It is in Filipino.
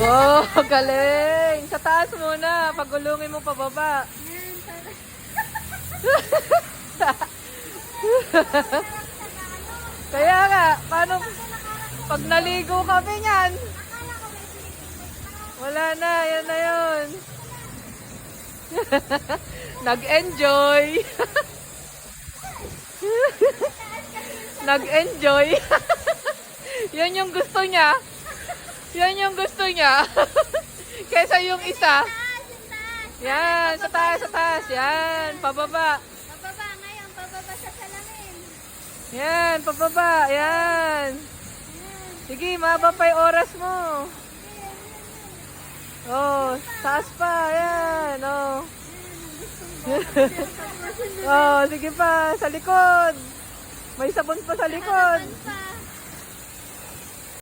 Oh, galing. Sa taas muna. Pagulungin mo pababa. Kaya nga, paano pag naligo kami niyan? Wala na, yan na yun. Nag-enjoy. Nag-enjoy. Yan yung gusto niya. Yan yung gusto niya. Kesa yung isa. Yan, sa taas, sa taas. Yan, pababa. Pababa ngayon, pababa sa salamin. Yan, pababa. Yan. Sige, mababa pa yung oras mo. Oh, taas pa. Yan, oh. Oh, sige pa, sa likod. May sabon pa sa likod.